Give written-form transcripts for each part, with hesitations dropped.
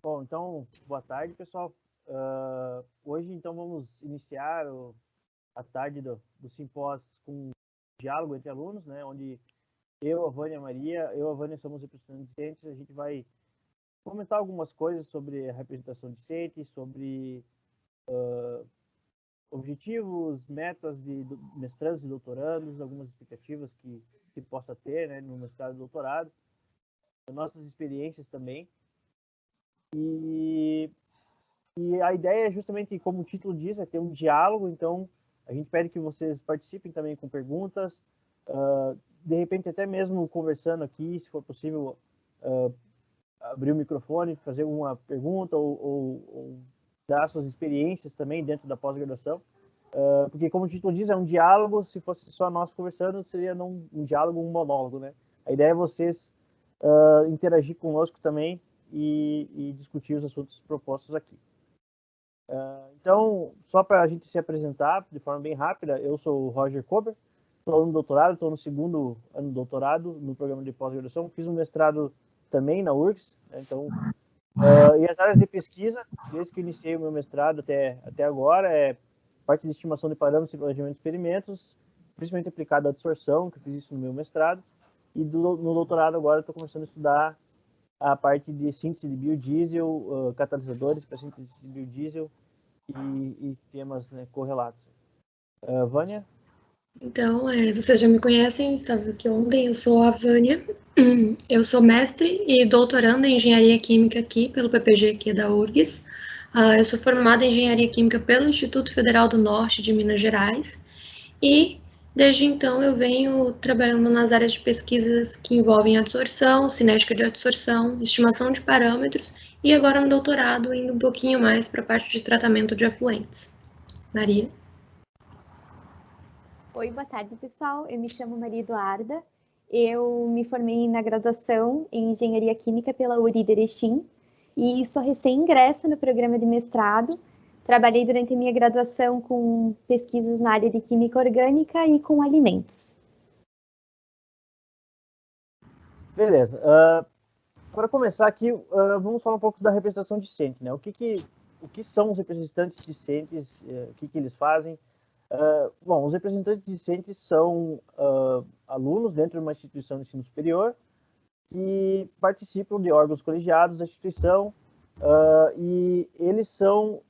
Bom, então, boa tarde, pessoal. Hoje, então, vamos iniciar a tarde do simpósio com um diálogo entre alunos, né, onde eu, a Vânia e a Maria, eu e a Vânia somos representantes discentes, a gente vai comentar algumas coisas sobre a representação discente, sobre objetivos, metas de mestrandos e doutorandos, algumas expectativas que possa ter, né, no mestrado e doutorado, nossas experiências também. E a ideia é justamente, como o título diz, é ter um diálogo, então a gente pede que vocês participem também com perguntas, de repente até mesmo conversando aqui, se for possível, abrir o microfone, fazer uma pergunta ou dar suas experiências também dentro da pós-graduação, porque como o título diz, é um diálogo, se fosse só nós conversando, seria não um diálogo, um monólogo, né? A ideia é vocês interagir conosco também e discutir os assuntos propostos aqui. Então, só para a gente se apresentar de forma bem rápida, eu sou o Roger Kober, sou aluno do doutorado, estou no segundo ano do doutorado no programa de pós-graduação, fiz um mestrado também na URGS, né, então, e as áreas de pesquisa, desde que eu iniciei o meu mestrado até agora, é parte de estimação de parâmetros e planejamento de experimentos, principalmente aplicado à absorção, que eu fiz isso no meu mestrado, e no doutorado agora estou começando a estudar a parte de síntese de biodiesel, catalisadores para síntese de biodiesel e temas, né, correlatos. Vânia? Então, vocês já me conhecem, eu estava aqui ontem, eu sou a Vânia, eu sou mestre e doutoranda em Engenharia Química aqui pelo PPG aqui da URGS. Eu sou formada em Engenharia Química pelo Instituto Federal do Norte de Minas Gerais e desde então eu venho trabalhando nas áreas de pesquisas que envolvem adsorção, cinética de adsorção, estimação de parâmetros e agora no doutorado indo um pouquinho mais para a parte de tratamento de afluentes. Maria? Oi, boa tarde, pessoal. Eu me chamo Maria Eduarda. Eu me formei na graduação em Engenharia Química pela URI de Erechim e sou recém-ingressa no programa de mestrado. Trabalhei durante a minha graduação com pesquisas na área de química orgânica e com alimentos. Beleza. Para começar aqui, vamos falar um pouco da representação discente, né? O que são os representantes discentes, o que eles fazem? Bom, os representantes discentes são alunos dentro de uma instituição de ensino superior que participam de órgãos colegiados da instituição e eles são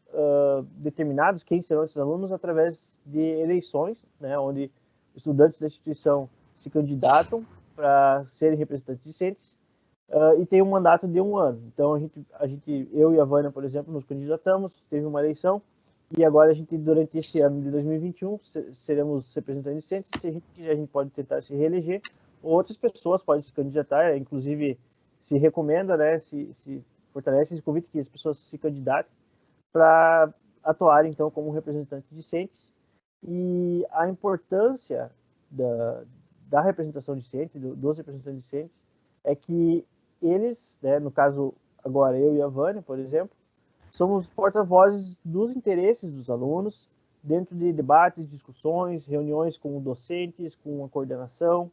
determinados, quem serão esses alunos, através de eleições, né, onde estudantes da instituição se candidatam para serem representantes discentes e tem um mandato de 1 ano. Então, eu e a Vânia, por exemplo, nos candidatamos, teve uma eleição, e agora a gente, durante esse ano de 2021, seremos representantes discentes. Se a gente quiser, a gente pode tentar se reeleger. Outras pessoas podem se candidatar, inclusive se recomenda, né, se fortalece esse convite que as pessoas se candidatem para atuarem, então, como representantes discentes. E a importância da representação discente, dos representantes discentes, é que eles, né, no caso, agora eu e a Vânia, por exemplo, somos porta-vozes dos interesses dos alunos dentro de debates, discussões, reuniões com docentes, com a coordenação,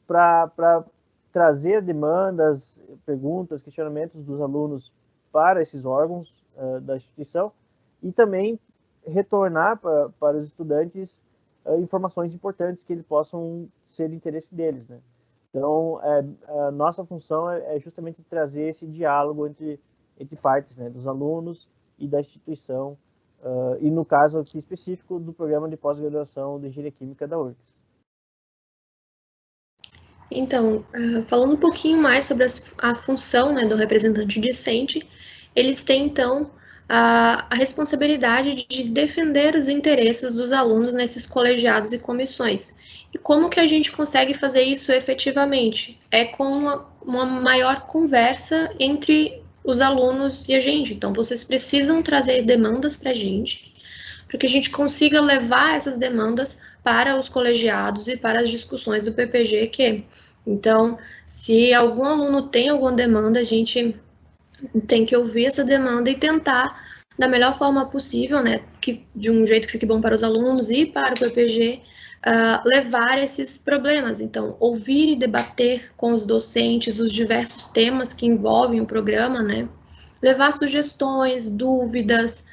para trazer demandas, perguntas, questionamentos dos alunos para esses órgãos da instituição e também retornar para os estudantes informações importantes que eles possam ser de interesse deles, né? Então, a nossa função é justamente trazer esse diálogo entre partes, né, dos alunos e da instituição, e no caso aqui específico do programa de pós-graduação de Engenharia Química da URGS. Então, falando um pouquinho mais sobre a função, né, do representante discente, eles têm, então, a responsabilidade de defender os interesses dos alunos nesses colegiados e comissões. E como que a gente consegue fazer isso efetivamente? É com uma maior conversa entre os alunos e a gente. Então, vocês precisam trazer demandas para a gente, para que a gente consiga levar essas demandas para os colegiados e para as discussões do PPG-Q. Então, se algum aluno tem alguma demanda, a gente tem que ouvir essa demanda e tentar, da melhor forma possível, né, que de um jeito que fique bom para os alunos e para o PPG, levar esses problemas. Então, ouvir e debater com os docentes os diversos temas que envolvem o programa, né? Levar sugestões, dúvidas,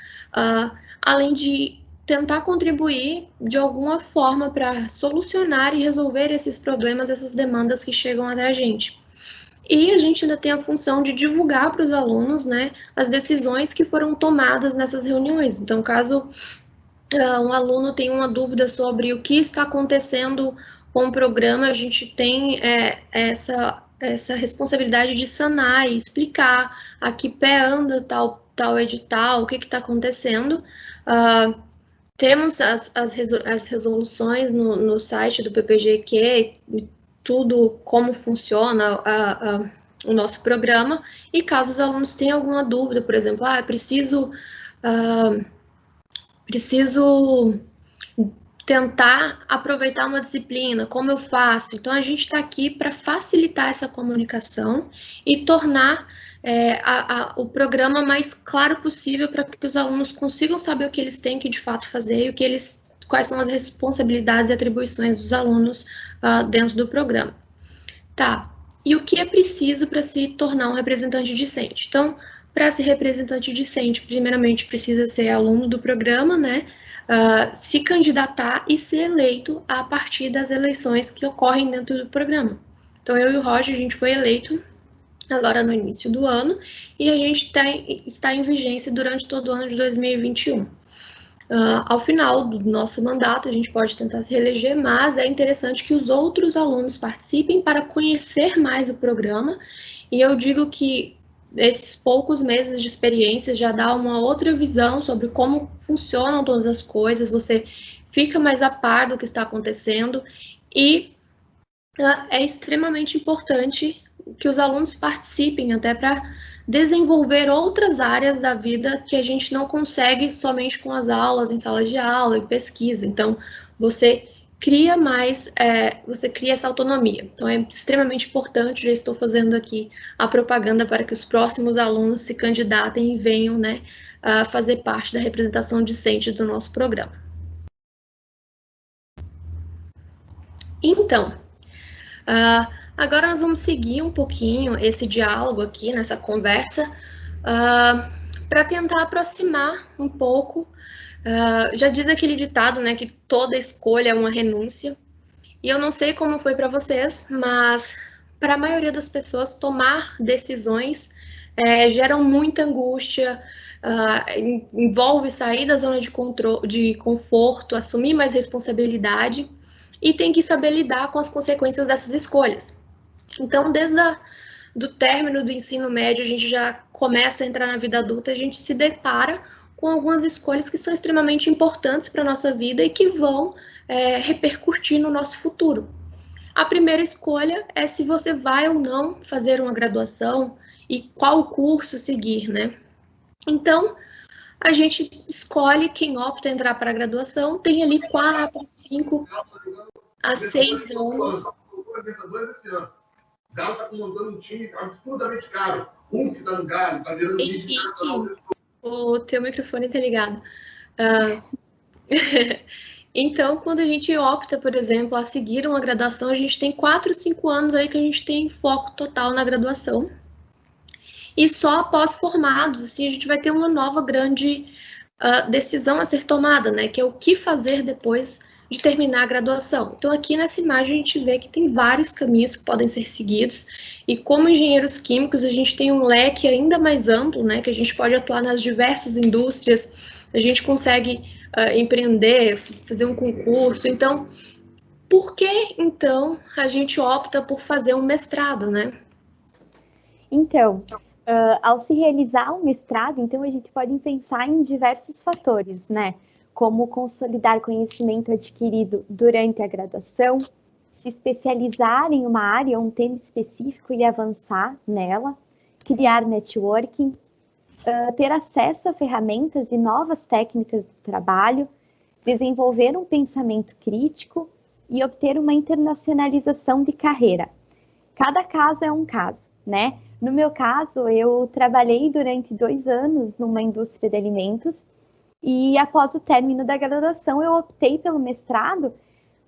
além de tentar contribuir de alguma forma para solucionar e resolver esses problemas, essas demandas que chegam até a gente. E a gente ainda tem a função de divulgar para os alunos, né, as decisões que foram tomadas nessas reuniões. Então, caso um aluno tenha uma dúvida sobre o que está acontecendo com o programa, a gente tem essa responsabilidade de sanar e explicar a que pé anda tal edital, o que está acontecendo. Temos as resoluções no site do PPGQ, tudo como funciona o nosso programa, e caso os alunos tenham alguma dúvida, por exemplo, preciso tentar aproveitar uma disciplina, como eu faço? Então, a gente está aqui para facilitar essa comunicação e tornar o programa mais claro possível para que os alunos consigam saber o que eles têm que de fato fazer e quais são as responsabilidades e atribuições dos alunos dentro do programa. Tá, e o que é preciso para se tornar um representante discente? Então, para ser representante discente, primeiramente precisa ser aluno do programa, né? Se candidatar e ser eleito a partir das eleições que ocorrem dentro do programa. Então, eu e o Roger, a gente foi eleito agora no início do ano, e a gente está em vigência durante todo o ano de 2021. Ao final do nosso mandato, a gente pode tentar se reeleger, mas é interessante que os outros alunos participem para conhecer mais o programa, e eu digo que esses poucos meses de experiência já dá uma outra visão sobre como funcionam todas as coisas, você fica mais a par do que está acontecendo, e é extremamente importante que os alunos participem até para desenvolver outras áreas da vida que a gente não consegue somente com as aulas, em sala de aula e pesquisa. Então, você cria essa autonomia. Então, é extremamente importante, já estou fazendo aqui a propaganda para que os próximos alunos se candidatem e venham, né, a fazer parte da representação discente do nosso programa. Então, agora nós vamos seguir um pouquinho esse diálogo aqui, nessa conversa, para tentar aproximar um pouco. Já diz aquele ditado, né, que toda escolha é uma renúncia. E eu não sei como foi para vocês, mas para a maioria das pessoas, tomar decisões geram muita angústia, envolve sair da zona de conforto, assumir mais responsabilidade, e tem que saber lidar com as consequências dessas escolhas. Então, desde do término do ensino médio, a gente já começa a entrar na vida adulta, a gente se depara com algumas escolhas que são extremamente importantes para a nossa vida e que vão repercutir no nosso futuro. A primeira escolha é se você vai ou não fazer uma graduação e qual curso seguir, né? Então, a gente escolhe quem opta a entrar para a graduação, tem ali 4, 5 a 6 anos. O Galo está comandando um time absurdamente caro. Que está no Galo, está virando Henrique, o teu microfone está ligado. Então, quando a gente opta, por exemplo, a seguir uma graduação, a gente tem 4, 5 anos aí que a gente tem foco total na graduação. E só após formados, assim, a gente vai ter uma nova grande decisão a ser tomada, né? Que é o que fazer depois de terminar a graduação. Então, aqui nessa imagem, a gente vê que tem vários caminhos que podem ser seguidos. E como engenheiros químicos, a gente tem um leque ainda mais amplo, né? Que a gente pode atuar nas diversas indústrias, a gente consegue empreender, fazer um concurso. Então, por que, então, a gente opta por fazer um mestrado, né? Então, ao se realizar um mestrado, então a gente pode pensar em diversos fatores, né? Como consolidar conhecimento adquirido durante a graduação, se especializar em uma área ou um tema específico e avançar nela, criar networking, ter acesso a ferramentas e novas técnicas de trabalho, desenvolver um pensamento crítico e obter uma internacionalização de carreira. Cada caso é um caso, né? No meu caso, eu trabalhei durante 2 anos numa indústria de alimentos e após o término da graduação eu optei pelo mestrado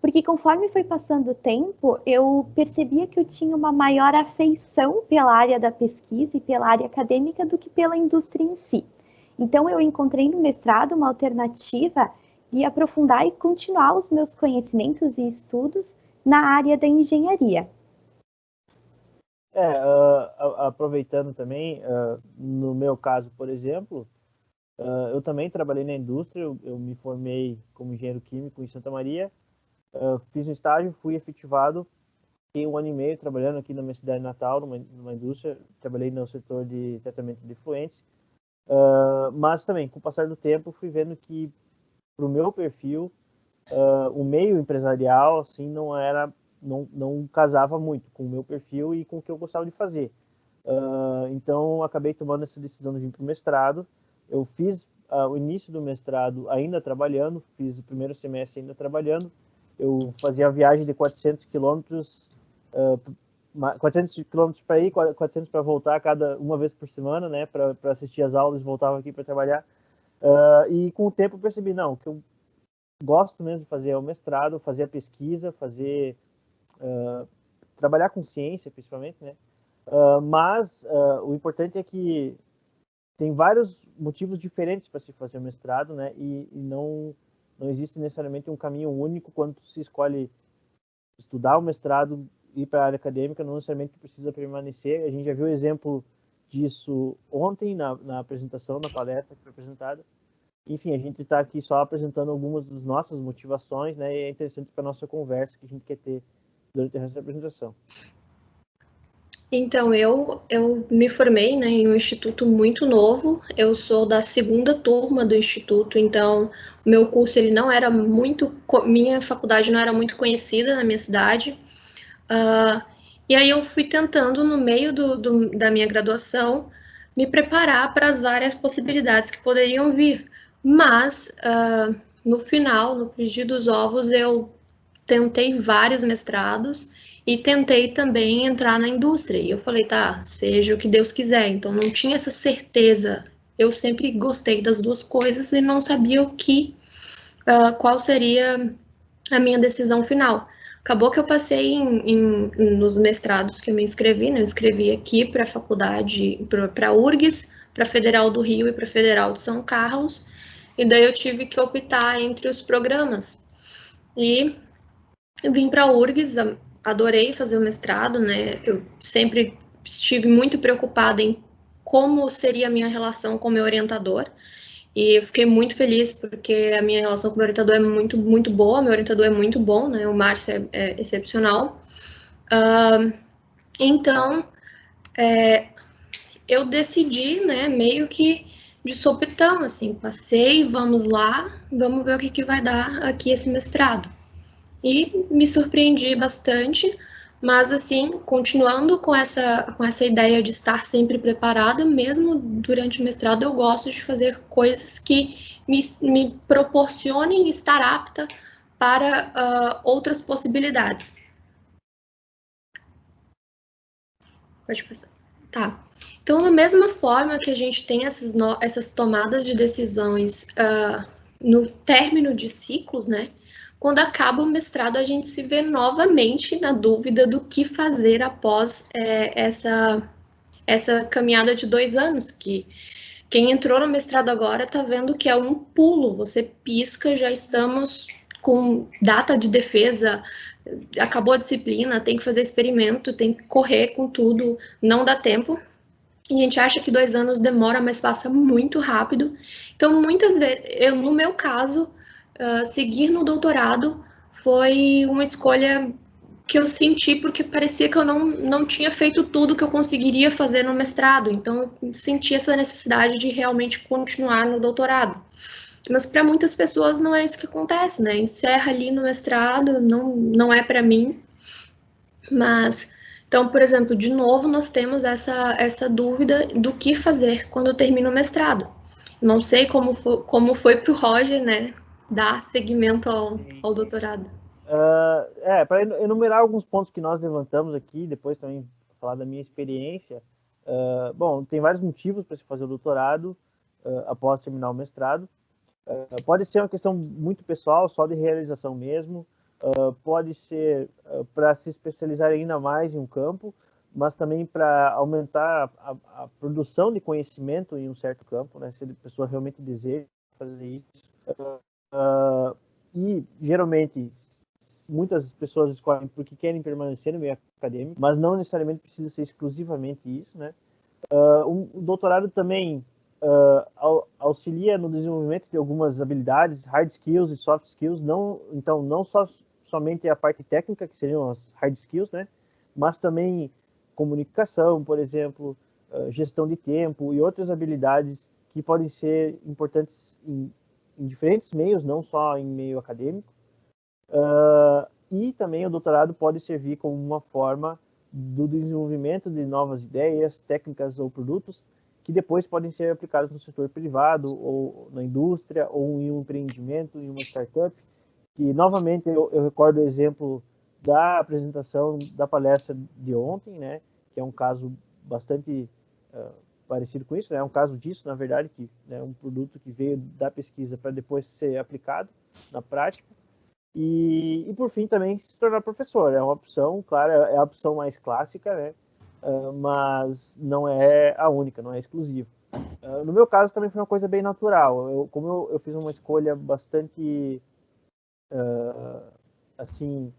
porque conforme foi passando o tempo, eu percebia que eu tinha uma maior afeição pela área da pesquisa e pela área acadêmica do que pela indústria em si. Então, eu encontrei no mestrado uma alternativa de aprofundar e continuar os meus conhecimentos e estudos na área da engenharia. Aproveitando também, no meu caso, por exemplo, eu também trabalhei na indústria, eu me formei como engenheiro químico em Santa Maria, fiz um estágio, fui efetivado, fiquei 1 ano e meio trabalhando aqui na minha cidade natal, numa indústria, trabalhei no setor de tratamento de efluentes, mas também, com o passar do tempo, fui vendo que, para o meu perfil, o meio empresarial, assim, não casava muito com o meu perfil e com o que eu gostava de fazer. Então, acabei tomando essa decisão de vir para o mestrado. Eu fiz o início do mestrado ainda trabalhando, fiz o primeiro semestre ainda trabalhando. Eu fazia a viagem de 400 quilômetros, 400 quilômetros para ir, 400 para voltar, uma vez por semana, né, para assistir as aulas, voltava aqui para trabalhar. E com o tempo eu percebi, não, o que eu gosto mesmo de fazer é o mestrado, fazer a pesquisa, trabalhar com ciência, principalmente, né? Mas o importante é que tem vários motivos diferentes para se fazer o mestrado, né? E não existe necessariamente um caminho único quando se escolhe estudar o mestrado e ir para a área acadêmica, não necessariamente precisa permanecer. A gente já viu exemplo disso ontem na apresentação, na palestra que foi apresentada. Enfim, a gente está aqui só apresentando algumas das nossas motivações, né? E é interessante para a nossa conversa que a gente quer ter durante essa apresentação. Então, eu me formei, né, em um instituto muito novo. Eu sou da 2ª turma do instituto, então o meu curso ele não era minha faculdade não era muito conhecida na minha cidade. E aí eu fui tentando, no meio da minha graduação, me preparar para as várias possibilidades que poderiam vir. Mas, no final, no frigir dos ovos, eu tentei vários mestrados e tentei também entrar na indústria. E eu falei, tá, seja o que Deus quiser. Então, não tinha essa certeza. Eu sempre gostei das duas coisas e não sabia qual seria a minha decisão final. Acabou que eu passei nos mestrados que eu me inscrevi, né? Eu escrevi aqui para a faculdade, para a URGS, para a Federal do Rio e para a Federal de São Carlos, e daí eu tive que optar entre os programas. E vim para a URGS, adorei fazer o mestrado, né? Eu sempre estive muito preocupada em como seria a minha relação com o meu orientador. E eu fiquei muito feliz porque a minha relação com o meu orientador é muito, muito boa. Meu orientador é muito bom, né? O Márcio é excepcional. Então, eu decidi, né? Meio que de sopetão, assim. Passei, vamos lá, vamos ver o que vai dar aqui esse mestrado. E me surpreendi bastante, mas assim, continuando com essa ideia de estar sempre preparada, mesmo durante o mestrado, eu gosto de fazer coisas que me proporcionem estar apta para outras possibilidades. Pode passar. Tá. Então, da mesma forma que a gente tem essas tomadas de decisões no término de ciclos, né? Quando acaba o mestrado, a gente se vê novamente na dúvida do que fazer após essa caminhada de 2 anos, que quem entrou no mestrado agora está vendo que é um pulo, você pisca, já estamos com data de defesa, acabou a disciplina, tem que fazer experimento, tem que correr com tudo, não dá tempo. E a gente acha que 2 anos demora, mas passa muito rápido. Então, muitas vezes, no meu caso, seguir no doutorado foi uma escolha que eu senti porque parecia que eu não tinha feito tudo que eu conseguiria fazer no mestrado. Então, eu senti essa necessidade de realmente continuar no doutorado. Mas para muitas pessoas não é isso que acontece, né? Encerra ali no mestrado, não é para mim. Mas, então, por exemplo, de novo, nós temos essa dúvida do que fazer quando termina o mestrado. Não sei como foi para o Roger, né, dar seguimento ao doutorado. Para enumerar alguns pontos que nós levantamos aqui, depois também falar da minha experiência. Bom, tem vários motivos para se fazer o doutorado após terminar o mestrado. Pode ser uma questão muito pessoal, só de realização mesmo. pode ser para se especializar ainda mais em um campo, mas também para aumentar a produção de conhecimento em um certo campo, né? Se a pessoa realmente deseja fazer isso. E, geralmente, muitas pessoas escolhem porque querem permanecer no meio acadêmico, mas não necessariamente precisa ser exclusivamente isso, né? O doutorado também auxilia no desenvolvimento de algumas habilidades, hard skills e soft skills, então não somente a parte técnica, que seriam as hard skills, né? Mas também comunicação, por exemplo, gestão de tempo e outras habilidades que podem ser importantes em diferentes meios, não só em meio acadêmico. E também o doutorado pode servir como uma forma do desenvolvimento de novas ideias, técnicas ou produtos que depois podem ser aplicados no setor privado ou na indústria ou em um empreendimento, em uma startup. E, novamente, eu recordo o exemplo da apresentação da palestra de ontem, né, que é um caso bastante parecido com isso, né, é um caso disso, na verdade, que é um produto que veio da pesquisa para depois ser aplicado na prática. E, por fim, também se tornar professor. É uma opção, claro, é a opção mais clássica, né, mas não é a única, não é exclusiva. No meu caso, também foi uma coisa bem natural. Como eu fiz uma escolha bastante... assim,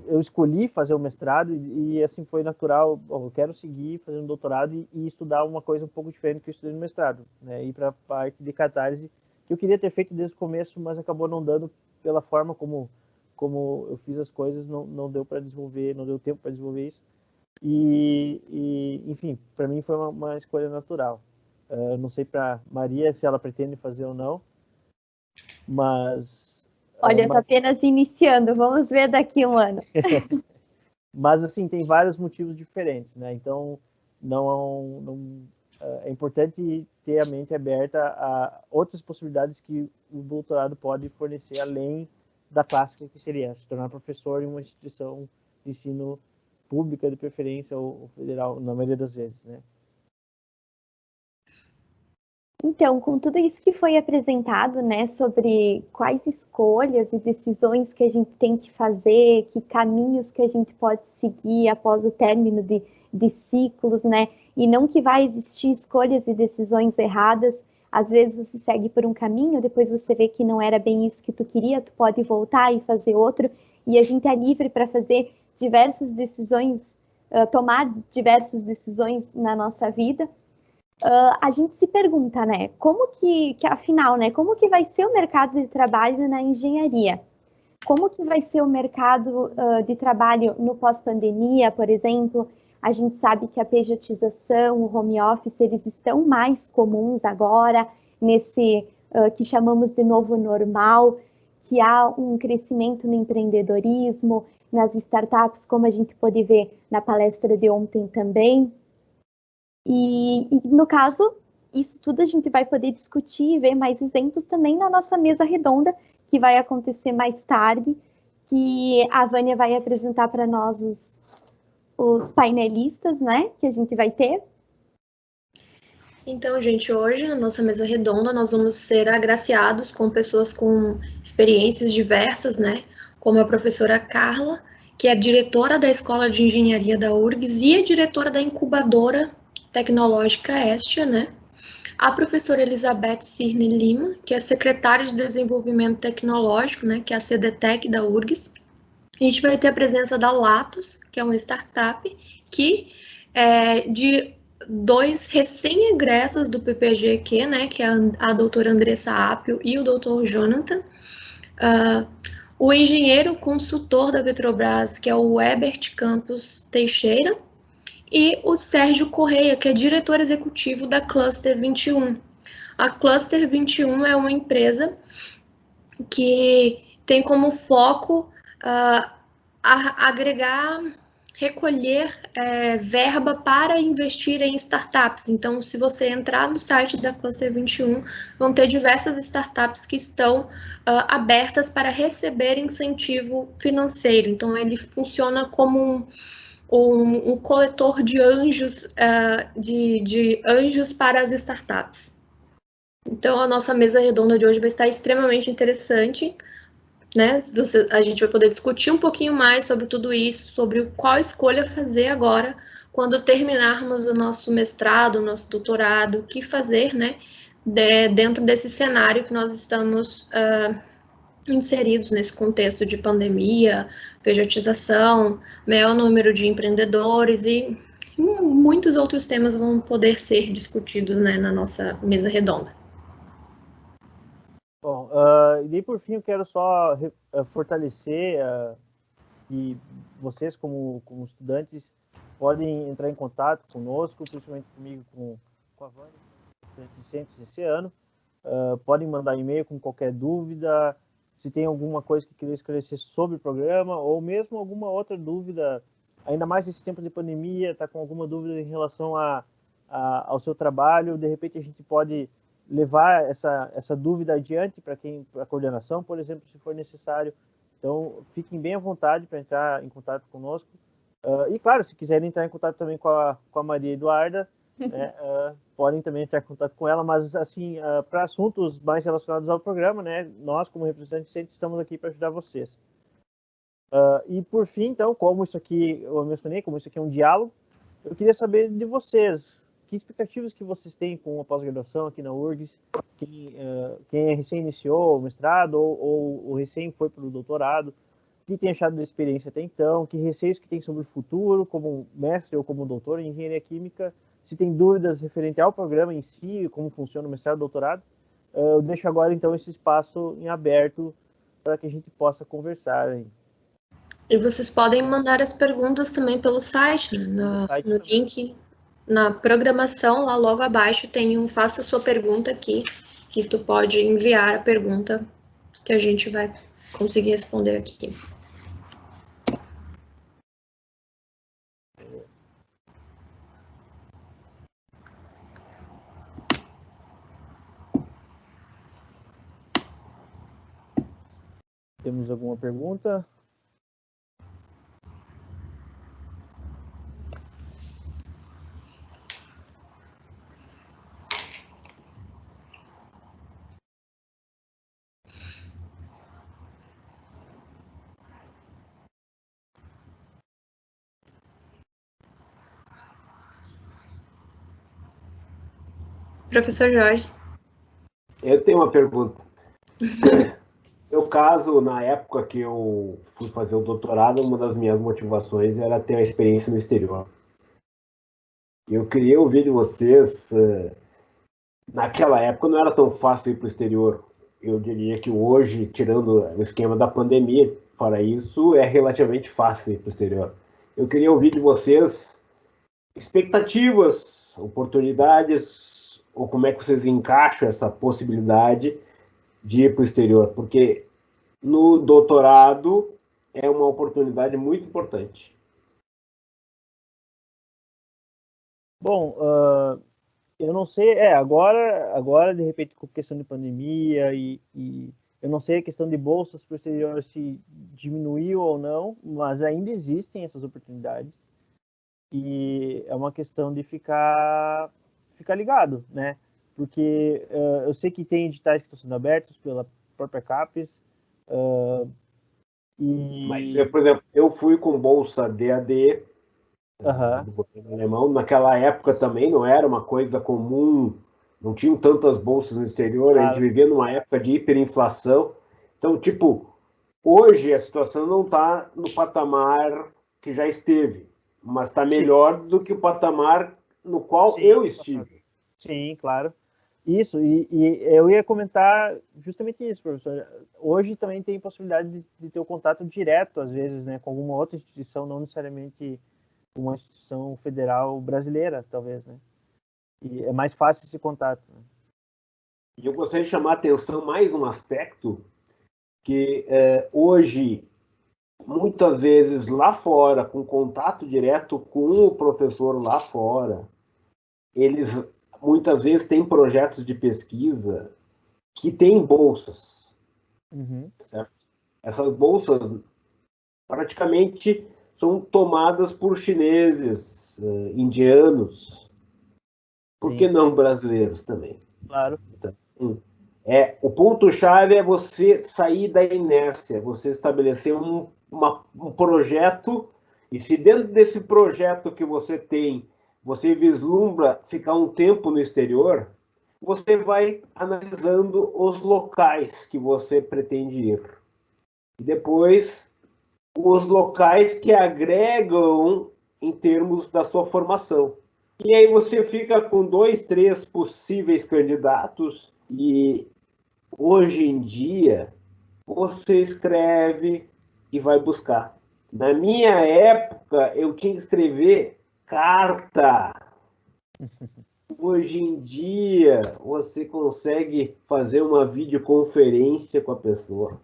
eu escolhi fazer o mestrado e assim foi natural. Eu quero seguir fazendo doutorado e estudar uma coisa um pouco diferente do que eu estudei no mestrado, né? Ir para a parte de catálise que eu queria ter feito desde o começo, mas acabou não dando pela forma como eu fiz as coisas, não deu para desenvolver, não deu tempo para desenvolver isso. Enfim, para mim foi uma escolha natural. Não sei para Maria se ela pretende fazer ou não, mas olha, está apenas iniciando, vamos ver daqui a um ano. Mas, assim, tem vários motivos diferentes, né? Então, é importante ter a mente aberta a outras possibilidades que o doutorado pode fornecer, além da clássica, que seria se tornar professor em uma instituição de ensino pública, de preferência, ou federal, na maioria das vezes, né? Então, com tudo isso que foi apresentado, né, sobre quais escolhas e decisões que a gente tem que fazer, que caminhos que a gente pode seguir após o término de ciclos, né, e não que vai existir escolhas e decisões erradas. Às vezes você segue por um caminho, depois você vê que não era bem isso que tu queria, tu pode voltar e fazer outro, e a gente é livre para fazer diversas decisões, tomar diversas decisões na nossa vida. A gente se pergunta, né, como que afinal, né, como que vai ser o mercado de trabalho na engenharia? Como que vai ser o mercado de trabalho no pós-pandemia, por exemplo? A gente sabe que a pejotização, o home office, eles estão mais comuns agora, nesse que chamamos de novo normal, que há um crescimento no empreendedorismo, nas startups, como a gente pôde ver na palestra de ontem também. E no caso, isso tudo a gente vai poder discutir e ver mais exemplos também na nossa mesa redonda, que vai acontecer mais tarde, que a Vânia vai apresentar para nós os painelistas, né, que a gente vai ter. Então, gente, hoje na nossa mesa redonda nós vamos ser agraciados com pessoas com experiências diversas, né, como a professora Carla, que é diretora da Escola de Engenharia da URGS e é diretora da incubadora tecnológica Estia, né? A professora Elizabeth Cirne Lima, que é secretária de Desenvolvimento Tecnológico, né, que é a CDTEC da URGS. A gente vai ter a presença da Latos, que é uma startup, que é de 2 recém-egressos do PPG-Q, né, que é a doutora Andressa Apio e o doutor Jonathan. O engenheiro consultor da Petrobras, que é o Ebert Campos Teixeira, e o Sérgio Correia, que é diretor executivo da Cluster 21. A Cluster 21 é uma empresa que tem como foco agregar, recolher verba para investir em startups. Então, se você entrar no site da Cluster 21, vão ter diversas startups que estão abertas para receber incentivo financeiro. Então, ele funciona como um coletor de anjos, de anjos para as startups. Então, a nossa mesa redonda de hoje vai estar extremamente interessante. né? A gente vai poder discutir um pouquinho mais sobre tudo isso, sobre qual escolha fazer agora, quando terminarmos o nosso mestrado, o nosso doutorado, o que fazer, né? Dentro desse cenário que nós estamos inseridos nesse contexto de pandemia, pejotização, maior número de empreendedores e muitos outros temas vão poder ser discutidos, né, na nossa mesa redonda. Bom, e daí por fim eu quero só fortalecer que vocês como estudantes podem entrar em contato conosco, principalmente comigo, com a Vânia, estudante de ciências esse ano. Podem mandar e-mail com qualquer dúvida, se tem alguma coisa que queira esclarecer sobre o programa, ou mesmo alguma outra dúvida, ainda mais nesse tempo de pandemia, está com alguma dúvida em relação ao seu trabalho, de repente a gente pode levar essa dúvida adiante para a coordenação, por exemplo, se for necessário. Então, fiquem bem à vontade para entrar em contato conosco. E, claro, se quiserem entrar em contato também com a Maria Eduarda, né, podem também entrar em contato com ela, mas, assim, para assuntos mais relacionados ao programa, né, nós, como representantes, sempre estamos aqui para ajudar vocês. E, por fim, então, como isso aqui, eu mencionei, como isso aqui é um diálogo, eu queria saber de vocês, que expectativas que vocês têm com a pós-graduação aqui na URGS, quem recém iniciou o mestrado ou recém foi para o doutorado, o que tem achado da experiência até então, que receios que tem sobre o futuro, como mestre ou como doutor em engenharia química, se tem dúvidas referente ao programa em si, como funciona o mestrado e o doutorado. Eu deixo agora, então, esse espaço em aberto para que a gente possa conversar aí. E vocês podem mandar as perguntas também pelo site, né? No link, na programação, lá logo abaixo tem um faça sua pergunta aqui, que tu pode enviar a pergunta que a gente vai conseguir responder aqui. Temos alguma pergunta? Professor Jorge. Eu tenho uma pergunta. Eu caso, na época que eu fui fazer o doutorado, uma das minhas motivações era ter uma experiência no exterior. Eu queria ouvir de vocês, naquela época não era tão fácil ir para o exterior. Eu diria que hoje, tirando o esquema da pandemia, fora isso, é relativamente fácil ir para o exterior. Eu queria ouvir de vocês expectativas, oportunidades, ou como é que vocês encaixam essa possibilidade de ir para o exterior, porque no doutorado é uma oportunidade muito importante. Bom, eu não sei, agora de repente com questão de pandemia e eu não sei a questão de bolsas para o exterior se diminuiu ou não, mas ainda existem essas oportunidades e é uma questão de ficar ligado, né? Porque eu sei que tem editais que estão sendo abertos pela própria CAPES. Mas, por exemplo, eu fui com bolsa DAD do governo alemão. Naquela época também não era uma coisa comum, não tinham tantas bolsas no exterior, a gente vivia numa época de hiperinflação. Então, tipo, hoje a situação não está no patamar que já esteve, mas está melhor do que o patamar no qual eu estive. Sim, claro. Isso, e eu ia comentar justamente isso, professor. Hoje também tem possibilidade de ter o contato direto, às vezes, né, com alguma outra instituição, não necessariamente uma instituição federal brasileira, talvez, né? E é mais fácil esse contato. Né? E eu gostaria de chamar a atenção mais um aspecto que hoje, muitas vezes lá fora, com contato direto com o professor lá fora, eles muitas vezes têm projetos de pesquisa que têm bolsas. Certo? Essas bolsas praticamente são tomadas por chineses, indianos, por que não brasileiros também? Claro. O ponto-chave é você sair da inércia, você estabelecer um projeto, e se dentro desse projeto que você tem, você vislumbra ficar um tempo no exterior, você vai analisando os locais que você pretende ir. E depois, os locais que agregam em termos da sua formação. E aí você fica com 2, 3 possíveis candidatos e hoje em dia você escreve e vai buscar. Na minha época, eu tinha que escrever carta. Hoje em dia, você consegue fazer uma videoconferência com a pessoa.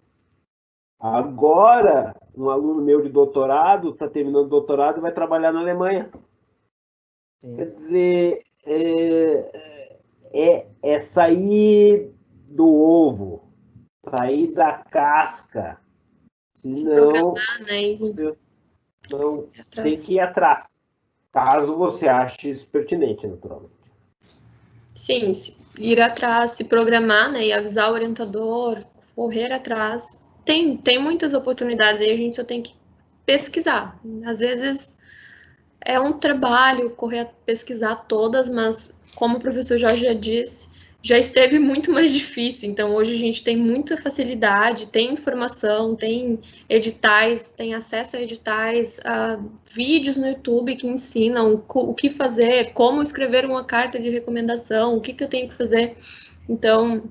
Agora, um aluno meu de doutorado está terminando o doutorado e vai trabalhar na Alemanha. Sim. Quer dizer, é sair do ovo, sair da casca. Senão, você não tem que ir atrás. Caso você ache isso pertinente, naturalmente. Sim, ir atrás, se programar, né, e avisar o orientador, correr atrás. Tem muitas oportunidades aí, a gente só tem que pesquisar. Às vezes é um trabalho correr pesquisar todas, mas como o professor Jorge já disse, já esteve muito mais difícil. Então hoje a gente tem muita facilidade, tem informação, tem editais, tem acesso a editais, a vídeos no YouTube que ensinam o que fazer, como escrever uma carta de recomendação, o que eu tenho que fazer. Então...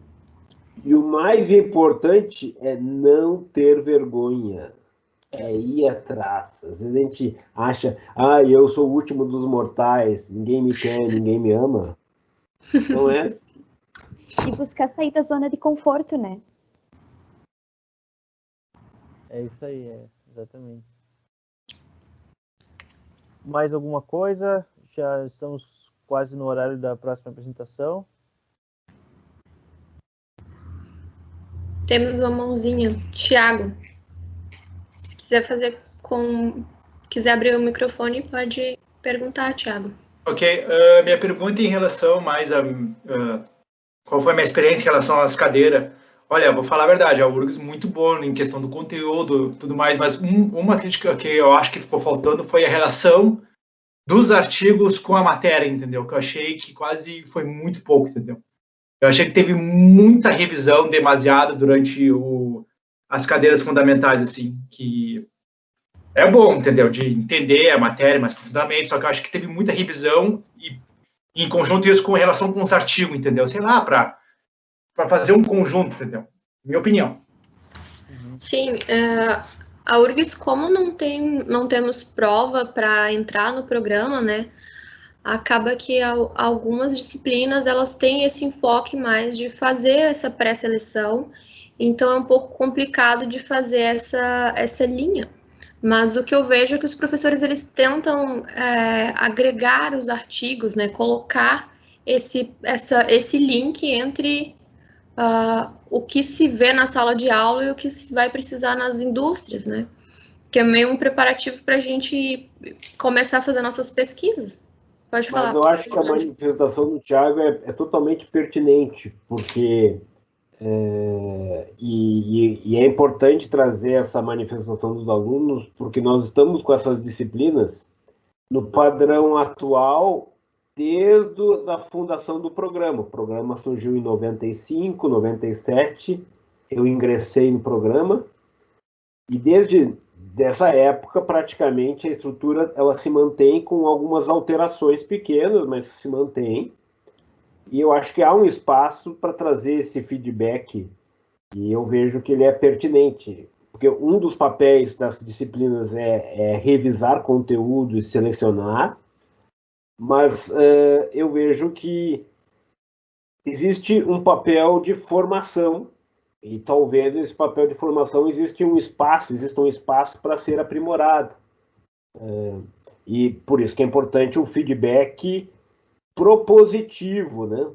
E o mais importante é não ter vergonha. É ir atrás. Às vezes a gente acha, eu sou o último dos mortais, ninguém me quer, ninguém me ama. Não é assim. E buscar sair da zona de conforto, né? É isso aí, exatamente. Mais alguma coisa? Já estamos quase no horário da próxima apresentação. Temos uma mãozinha. Tiago, se quiser quiser abrir o microfone, pode perguntar, Tiago. Ok, minha pergunta em relação mais a... qual foi a minha experiência em relação às cadeiras? Olha, vou falar a verdade, a URGS muito boa em questão do conteúdo, tudo mais, mas uma crítica que eu acho que ficou faltando foi a relação dos artigos com a matéria, entendeu? Que eu achei que quase foi muito pouco, entendeu? Eu achei que teve muita revisão demasiada durante as cadeiras fundamentais, assim, que é bom, entendeu? De entender a matéria mais profundamente, só que eu acho que teve muita revisão e em conjunto isso com relação com os artigos, entendeu? Sei lá, para fazer um conjunto, entendeu? Minha opinião. Sim, a URGS, como não temos prova para entrar no programa, né? Acaba que algumas disciplinas elas têm esse enfoque mais de fazer essa pré-seleção, então é um pouco complicado de fazer essa linha. Mas o que eu vejo é que os professores eles tentam agregar os artigos, né, colocar esse link entre o que se vê na sala de aula e o que se vai precisar nas indústrias, né? Que é meio um preparativo para a gente começar a fazer nossas pesquisas. Pode falar. Mas eu acho que a manifestação do Tiago é totalmente pertinente, porque é importante trazer essa manifestação dos alunos, porque nós estamos com essas disciplinas no padrão atual desde a fundação do programa. O programa surgiu em 95, 97, eu ingressei no programa, e desde dessa época, praticamente, a estrutura ela se mantém com algumas alterações pequenas, mas se mantém. E eu acho que há um espaço para trazer esse feedback, e eu vejo que ele é pertinente, porque um dos papéis das disciplinas é revisar conteúdo e selecionar, mas eu vejo que existe um papel de formação, e talvez esse papel de formação existe um espaço para ser aprimorado. E por isso que é importante o feedback propositivo, né?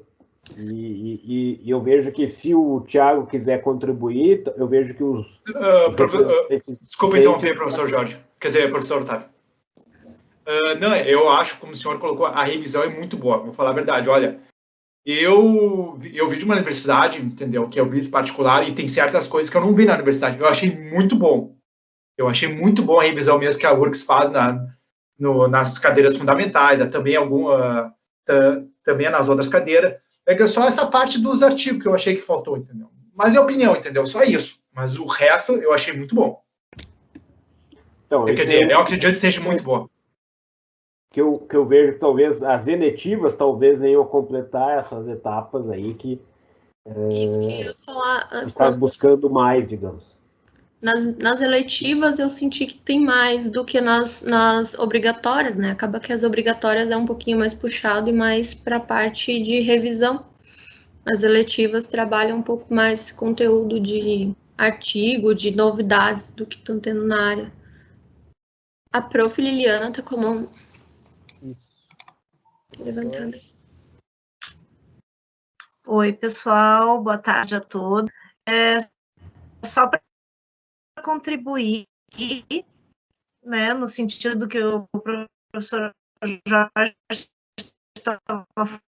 E eu vejo que se o Tiago quiser contribuir, eu vejo que os... Desculpa interromper, professor Jorge. Quer dizer, professor Otávio. Não, eu acho, como o senhor colocou, a revisão é muito boa. Vou falar a verdade, olha, eu vi de uma universidade, entendeu? Que eu vi particular e tem certas coisas que eu não vi na universidade. Eu achei muito bom. Eu achei muito bom a revisão mesmo que a URGS faz nas cadeiras fundamentais, também também nas outras cadeiras. É que só essa parte dos artigos que eu achei que faltou, entendeu? Mas é opinião, entendeu? Só isso. Mas o resto eu achei muito bom. Então, quer dizer, eu acredito que seja muito bom. Que eu vejo que talvez as eletivas talvez venham a completar essas etapas aí que Isso que eu ia falar. está buscando mais, digamos. Nas eletivas eu senti que tem mais do que nas obrigatórias, né? Acaba que as obrigatórias é um pouquinho mais puxado e mais para a parte de revisão. As eletivas trabalham um pouco mais conteúdo de artigo, de novidades do que estão tendo na área. A prof. Liliana está com a mão levantada. Oi, pessoal, boa tarde a todos. Só para contribuir, né, no sentido que o professor Jorge estava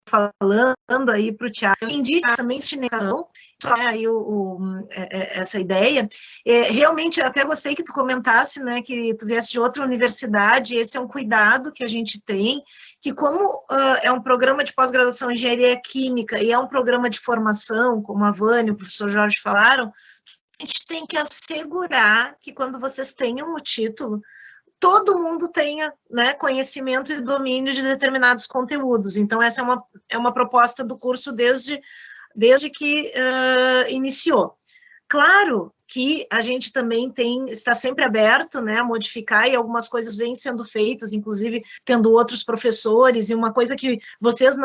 falando aí para o Thiago, eu entendi também aí essa ideia. Realmente, até gostei que tu comentasse, né, que tu viesse de outra universidade. Esse é um cuidado que a gente tem, que como é um programa de pós-graduação em engenharia química e é um programa de formação, como a Vânia e o professor Jorge falaram, a gente tem que assegurar que quando vocês tenham o título, todo mundo tenha, né, conhecimento e domínio de determinados conteúdos. Então, essa é uma proposta do curso desde que iniciou. Claro que a gente também está sempre aberto, né, a modificar, e algumas coisas vêm sendo feitas, inclusive tendo outros professores, e uma coisa que vocês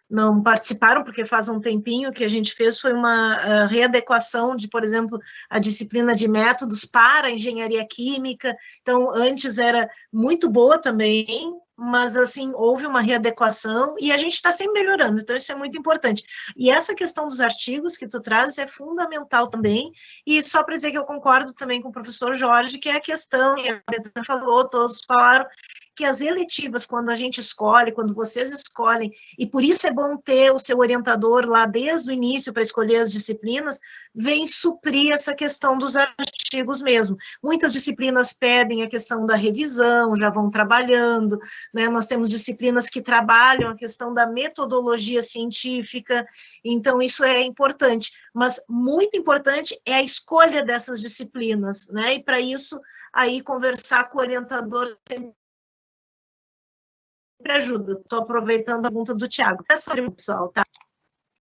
não participaram, porque faz um tempinho que a gente fez, foi uma readequação de, por exemplo, a disciplina de métodos para a engenharia química. Então, antes era muito boa também, mas, assim, houve uma readequação e a gente está sempre melhorando, então isso é muito importante. E essa questão dos artigos que tu trazes é fundamental também, e só para dizer que eu concordo também com o professor Jorge, que é a questão, e a Betânia falou, todos falaram, que as eletivas, quando a gente escolhe, quando vocês escolhem, e por isso é bom ter o seu orientador lá desde o início para escolher as disciplinas, vem suprir essa questão dos artigos mesmo. Muitas disciplinas pedem a questão da revisão, já vão trabalhando, né? Nós temos disciplinas que trabalham a questão da metodologia científica, então isso é importante, mas muito importante é a escolha dessas disciplinas, né? E para isso, aí conversar com o orientador sempre ajuda. Estou aproveitando a pergunta do Thiago. É sobre o pessoal, tá?